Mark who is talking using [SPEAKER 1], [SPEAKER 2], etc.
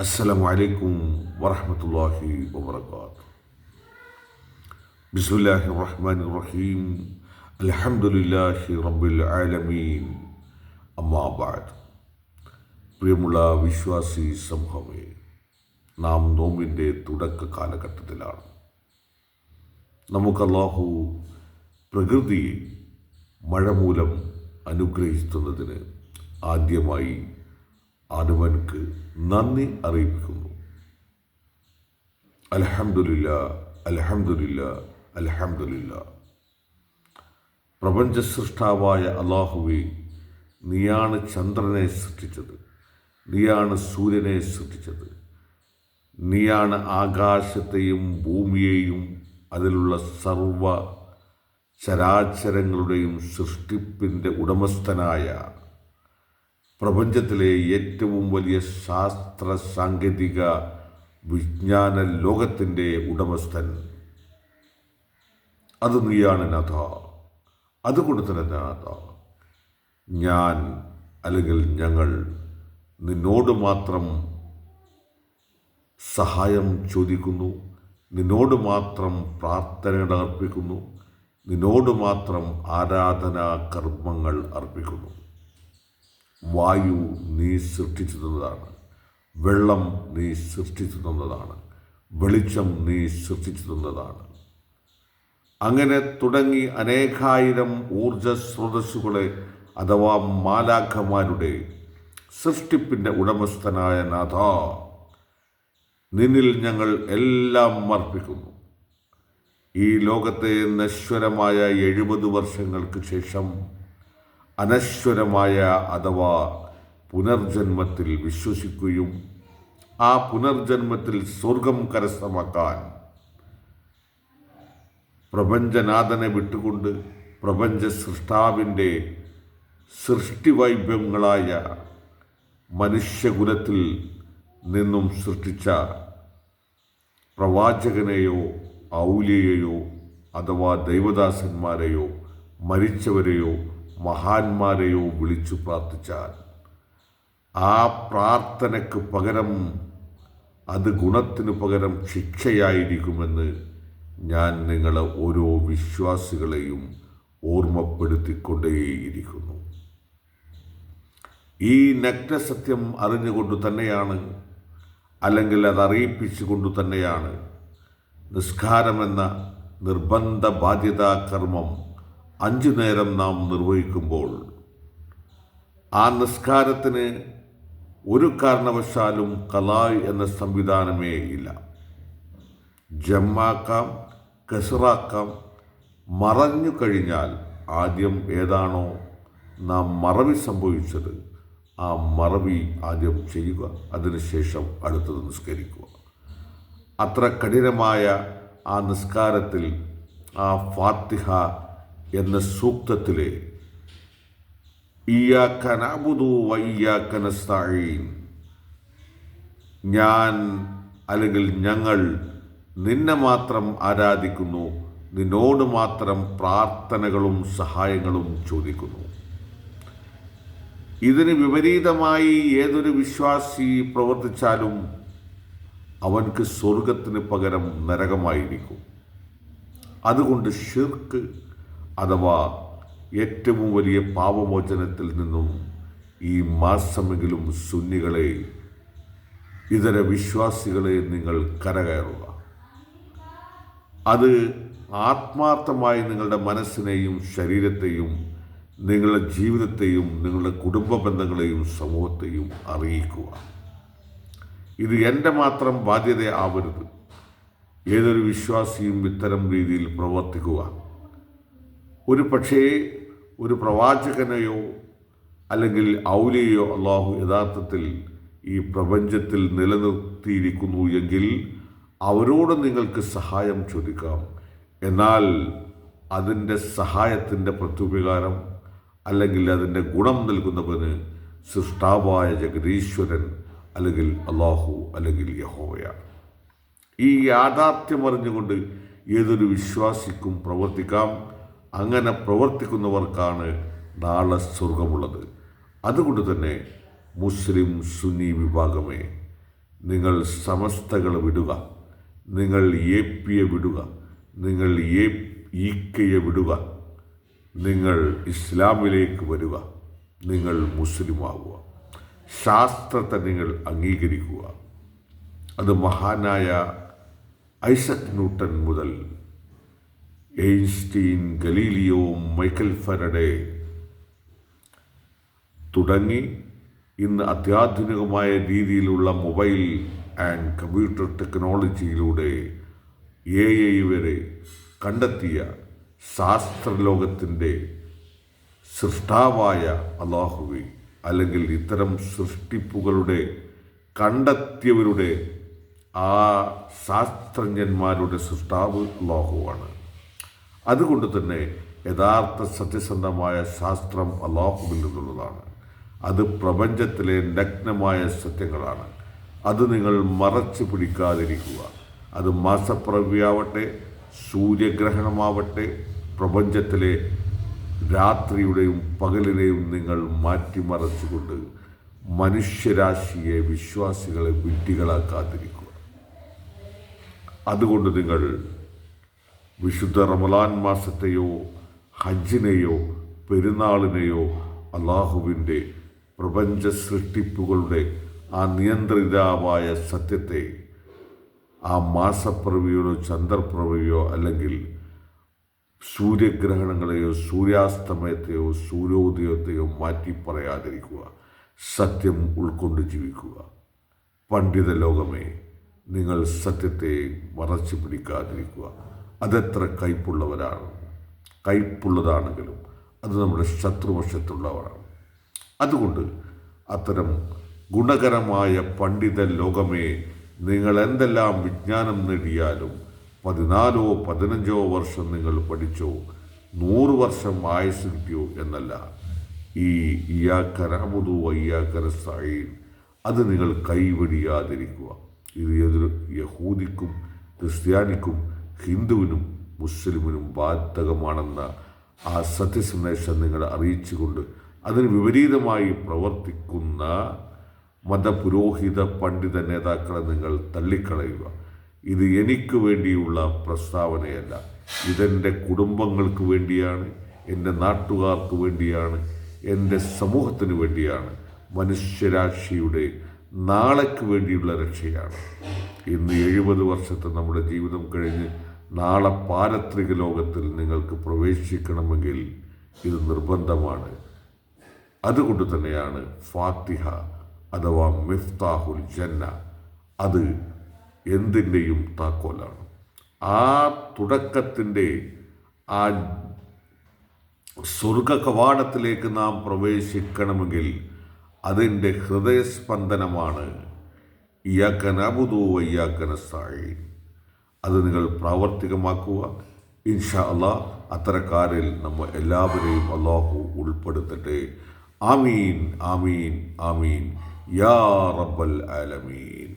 [SPEAKER 1] അസ്സലാമു അലൈക്കും വറഹ്മത്തുള്ളാഹി വബറകാതുഹു. ബിസ്മില്ലാഹിർ റഹ്മാനിർ റഹീം. അൽഹംദുലില്ലാഹി റബ്ബിൽ ആലമീൻ. അമ്മാ ബഅദ്. പ്രിയമുള്ള വിശ്വാസി സമൂഹമേ, നാം നോമ്പിൻ്റെ തുടക്ക കാലഘട്ടത്തിലാണ്. നമുക്ക് അല്ലാഹു പ്രകൃതിയെ മഴ മൂലം അനുഗ്രഹിക്കുന്നതിന് ആദ്യമായി ആദവൻക്ക് നന്ദി അറിയിക്കുന്നു. അൽഹംദുലില്ലാ, അൽഹംദുലില്ലാ, അൽഹംദുലില്ലാ. പ്രപഞ്ച സൃഷ്ടാവായ അല്ലാഹുവേ, നീയാണ് ചന്ദ്രനെ സൃഷ്ടിച്ചത്, നീയാണ് സൂര്യനെ സൃഷ്ടിച്ചത്, നീയാണ് ആകാശത്തെയും ഭൂമിയെയും അതിലുള്ള സർവ ചരാചരങ്ങളുടെയും സൃഷ്ടിപ്പിൻ്റെ ഉടമസ്ഥനായ പ്രപഞ്ചത്തിലെ ഏറ്റവും വലിയ ശാസ്ത്ര സാങ്കേതിക വിജ്ഞാന ലോകത്തിൻ്റെ ഉടമസ്ഥൻ. അത് നീയാണ് നാഥ. അതുകൊണ്ട് തന്നെ നാഥ, ഞാൻ അല്ലെങ്കിൽ ഞങ്ങൾ നിന്നോട് മാത്രം സഹായം ചോദിക്കുന്നു, നിന്നോട് മാത്രം പ്രാർത്ഥനകൾ അർപ്പിക്കുന്നു, നിന്നോട് മാത്രം ആരാധനാ കർമ്മങ്ങൾ അർപ്പിക്കുന്നു. വായു നീ സൃഷ്ടിച്ചു തന്നതാണ്, വെള്ളം നീ സൃഷ്ടിച്ചു തന്നതാണ്, വെളിച്ചം നീ സൃഷ്ടിച്ചു തന്നതാണ്. അങ്ങനെ തുടങ്ങി അനേകായിരം ഊർജ സ്രോതസ്സുകളെ അഥവാ മാലാഖമാരുടെ സൃഷ്ടിപ്പിൻ്റെ ഉടമസ്ഥനായ നാഥ, നിന്നിൽ ഞങ്ങൾ എല്ലാം അർപ്പിക്കുന്നു. ഈ ലോകത്തെ നശ്വരമായ 70 വർഷങ്ങൾക്ക് ശേഷം അനശ്വരമായ അഥവാ പുനർജന്മത്തിൽ വിശ്വസിക്കുകയും ആ പുനർജന്മത്തിൽ സ്വർഗം കരസ്ഥമാക്കാൻ പ്രപഞ്ചനാഥനെ വിട്ടുകൊണ്ട് പ്രപഞ്ച സൃഷ്ടാവിൻ്റെ സൃഷ്ടിവൈഭവങ്ങളായ മനുഷ്യകുലത്തിൽ നിന്നും സൃഷ്ടിച്ച പ്രവാചകനെയോ ഔലിയെയോ അഥവാ ദൈവദാസന്മാരെയോ മരിച്ചവരെയോ മഹാന്മാരെയോ വിളിച്ചു പ്രാർത്ഥിച്ചാൽ ആ പ്രാർത്ഥനയ്ക്ക് പകരം അത് ഗുണത്തിന് പകരം ശിക്ഷയായിരിക്കുമെന്ന് ഞാൻ നിങ്ങളെ ഓരോ വിശ്വാസികളെയും ഓർമ്മപ്പെടുത്തിക്കൊണ്ടേയിരിക്കുന്നു. ഈ നഗ്നസത്യം അറിഞ്ഞുകൊണ്ട് തന്നെയാണ്, അല്ലെങ്കിൽ അത് അറിയിപ്പിച്ചുകൊണ്ട് തന്നെയാണ് നിസ്കാരമെന്ന നിർബന്ധ ബാധ്യതാ കർമ്മം 5 നേരം നാം നിർവഹിക്കുമ്പോൾ ആ നിസ്കാരത്തിന് ഒരു കാരണവശാലും ഖലാ എന്ന സംവിധാനമേ ഇല്ല. ജമ്മാക്കാം, കസറാക്കാം. മറഞ്ഞു കഴിഞ്ഞാൽ ആദ്യം ഏതാണോ നാം മറവി സംഭവിച്ചത് ആ മറവി ആദ്യം ചെയ്യുക, അതിനുശേഷം അടുത്തത് നിസ്കരിക്കുക. അത്ര കഠിനമായ ആ നിസ്കാരത്തിൽ ആ ഫാത്തിഹ എന്ന സൂക്തത്തിലെ ഇയ്യാക നഅ്ബുദു വ ഇയ്യാക നസ്തഈൻ, ഞാൻ അല്ലെങ്കിൽ ഞങ്ങൾ നിന്നെ മാത്രം ആരാധിക്കുന്നു, നിന്നോട് മാത്രം പ്രാർത്ഥനകളും സഹായങ്ങളും ചോദിക്കുന്നു. ഇതിന് വിപരീതമായി ഏതൊരു വിശ്വാസി പ്രവർത്തിച്ചാലും അവൻക്ക് സ്വർഗത്തിന് പകരം നരകമായിരിക്കും. അതുകൊണ്ട് ശിർക്ക് അഥവാ ഏറ്റവും വലിയ പാപമോചനത്തിൽ നിന്നും ഈ മാസമെങ്കിലും സുന്നികളെ, ഇതര വിശ്വാസികളെ നിങ്ങൾ കരകയറുക. അത് ആത്മാർത്ഥമായി നിങ്ങളുടെ മനസ്സിനെയും ശരീരത്തെയും നിങ്ങളുടെ ജീവിതത്തെയും നിങ്ങളുടെ കുടുംബ ബന്ധങ്ങളെയും സമൂഹത്തെയും അറിയിക്കുക. ഇത് എൻ്റെ മാത്രം ബാധ്യത ആവരുത്. ഏതൊരു വിശ്വാസിയും ഇത്തരം രീതിയിൽ പ്രവർത്തിക്കുക. ഒരു പക്ഷേ ഒരു പ്രവാചകനെയോ അല്ലെങ്കിൽ ഔലിയെയോ അള്ളാഹു യഥാർത്ഥത്തിൽ ഈ പ്രപഞ്ചത്തിൽ നിലനിർത്തിയിരിക്കുന്നു എങ്കിൽ അവരോട് നിങ്ങൾക്ക് സഹായം ചോദിക്കാം. എന്നാൽ അതിൻ്റെ സഹായത്തിൻ്റെ പ്രത്യുപകാരം അല്ലെങ്കിൽ അതിൻ്റെ ഗുണം നൽകുന്നവന് സൃഷ്ടാവായ ജഗദീശ്വരൻ അല്ലെങ്കിൽ അള്ളാഹു അല്ലെങ്കിൽ യഹോവയാണ്. ഈ യാഥാർത്ഥ്യം അറിഞ്ഞുകൊണ്ട് ഏതൊരു വിശ്വാസിക്കും പ്രവർത്തിക്കാം. അങ്ങനെ പ്രവർത്തിക്കുന്നവർക്കാണ് നാളെ സ്വർഗമുള്ളത്. അതുകൊണ്ട് തന്നെ മുസ്ലിം സുന്നി വിഭാഗമേ, നിങ്ങൾ സമസ്തകൾ വിടുക, നിങ്ങൾ എപിയെ വിടുക, നിങ്ങൾ ഈക്കയെ വിടുക, നിങ്ങൾ ഇസ്ലാമിലേക്ക് വരിക, നിങ്ങൾ മുസ്ലിമാവുക, ശാസ്ത്രത്തെ നിങ്ങൾ അംഗീകരിക്കുക. അത് മഹാനായ ഐസക് ന്യൂട്ടൺ മുതൽ ഐൻസ്റ്റീൻ, ഗലീലിയോ, മൈക്കൽ ഫാരഡേ തുടങ്ങി ഇന്ന് അത്യാധുനികമായ രീതിയിലുള്ള മൊബൈൽ ആൻഡ് കമ്പ്യൂട്ടർ ടെക്നോളജിയിലൂടെ AI വരെ കണ്ടെത്തിയ ശാസ്ത്രലോകത്തിൻ്റെ സൃഷ്ടാവായ അല്ലാഹുവെ, അല്ലെങ്കിൽ ഇത്തരം സൃഷ്ടിപ്പുകളുടെ കണ്ടെത്തിയവരുടെ ആ ശാസ്ത്രജ്ഞന്മാരുടെ സൃഷ്ടാവ് അല്ലാഹുവാണ്. അതുകൊണ്ട് തന്നെ യഥാർത്ഥ സത്യസന്ധമായ ശാസ്ത്രം അല്ലാഹുവിൽ നിന്നുള്ളതാണ്. അത് പ്രപഞ്ചത്തിലെ നഗ്നമായ സത്യങ്ങളാണ്. അത് നിങ്ങൾ മറച്ചു പിടിക്കാതിരിക്കുക. അത് മാസപ്പിറവിയാവട്ടെ, സൂര്യഗ്രഹണമാവട്ടെ, പ്രപഞ്ചത്തിലെ രാത്രിയുടെയും പകലിനെയും നിങ്ങൾ മാറ്റിമറച്ചുകൊണ്ട് മനുഷ്യരാശിയെ, വിശ്വാസികളെ വിഡ്ഢികളാക്കാതിരിക്കുക. അതുകൊണ്ട് നിങ്ങൾ വിശുദ്ധ റമളാൻ മാസത്തെയോ ഹജ്ജിനെയോ പെരുന്നാളിനെയോ അല്ലാഹുവിൻ്റെ പ്രപഞ്ച സൃഷ്ടിപ്പുകളുടെ ആ നിയന്ത്രിതാവായ സത്യത്തെ, ആ മാസപ്പിറവിയോ ചന്ദ്രപ്പിറവിയോ അല്ലെങ്കിൽ സൂര്യഗ്രഹണങ്ങളെയോ സൂര്യാസ്തമയത്തെയോ സൂര്യോദയത്തെയോ മാറ്റി പറയാതിരിക്കുക. സത്യം ഉൾക്കൊണ്ട് ജീവിക്കുക. പണ്ഡിത ലോകമേ, നിങ്ങൾ സത്യത്തെ മറച്ചു പിടിക്കാതിരിക്കുക. അതെത്ര കയ്പുള്ളതാണെങ്കിലും അത് നമ്മുടെ ശത്രുവശത്തുള്ളവരാണ്. അതുകൊണ്ട് അത്തരം ഗുണകരമായ പണ്ഡിത ലോകമേ, നിങ്ങൾ എന്തെല്ലാം വിജ്ഞാനം നേടിയാലും 14-15 വർഷം നിങ്ങൾ പഠിച്ചോ, 100 വർഷം ആയുസ് കിട്ടിയോ എന്നല്ല, ഈ ഇയ്യാക നഅ്ബുദു വ ഇയ്യാക നസ്തഈൻ അത് നിങ്ങൾ കൈവെടിയാതിരിക്കുക. ഇത് ഏതൊരു യഹൂദിക്കും ക്രിസ്ത്യാനിക്കും ഹിന്ദുവിനും മുസ്ലിമിനും ബാധകമാണെന്ന ആ സത്യസന്ദേശം നിങ്ങൾ അറിയിച്ചുകൊണ്ട് അതിന് വിപരീതമായി പ്രവർത്തിക്കുന്ന മതപുരോഹിത പണ്ഡിത നേതാക്കളെ നിങ്ങൾ തള്ളിക്കളയുക. ഇത് എനിക്ക് വേണ്ടിയുള്ള പ്രസ്താവനയല്ല, ഇതെൻ്റെ കുടുംബങ്ങൾക്ക് വേണ്ടിയാണ്, എൻ്റെ നാട്ടുകാർക്ക് വേണ്ടിയാണ്, എൻ്റെ സമൂഹത്തിന് വേണ്ടിയാണ്, മനുഷ്യരാശിയുടെ നാളേക്ക് വേണ്ടിയുള്ള രക്ഷയാണ്. ഇന്ന് 70 വർഷത്തെ നമ്മുടെ ജീവിതം കഴിഞ്ഞ് നാളെ പാരത്രിക ലോകത്തിൽ നിങ്ങൾക്ക് പ്രവേശിക്കണമെങ്കിൽ ഇത് നിർബന്ധമാണ്. അതുകൊണ്ട് തന്നെയാണ് ഫാത്തിഹ അഥവാ മിഫ്താഹുൽ ജന്ന, അത് എന്തിൻ്റെയും താക്കോലാണ്. ആ തുടക്കത്തിൻ്റെ ആ സ്വർഗ കവാടത്തിലേക്ക് നാം പ്രവേശിക്കണമെങ്കിൽ അതിൻ്റെ ഹൃദയസ്പന്ദനമാണ് ഇയ്യാക നഅ്ബുദു വ ഇയ്യാക നസ്തഈൻ. അത് നിങ്ങൾ പ്രാവർത്തികമാക്കുക. ഇൻഷാ അല്ലാഹ് അത്തരക്കാരിൽ നമ്മൾ എല്ലാവരെയും അല്ലാഹു ഉൾപ്പെടുത്തട്ടെ. ആമീൻ, ആമീൻ, ആമീൻ യാ റബ്ബൽ ആലമീൻ.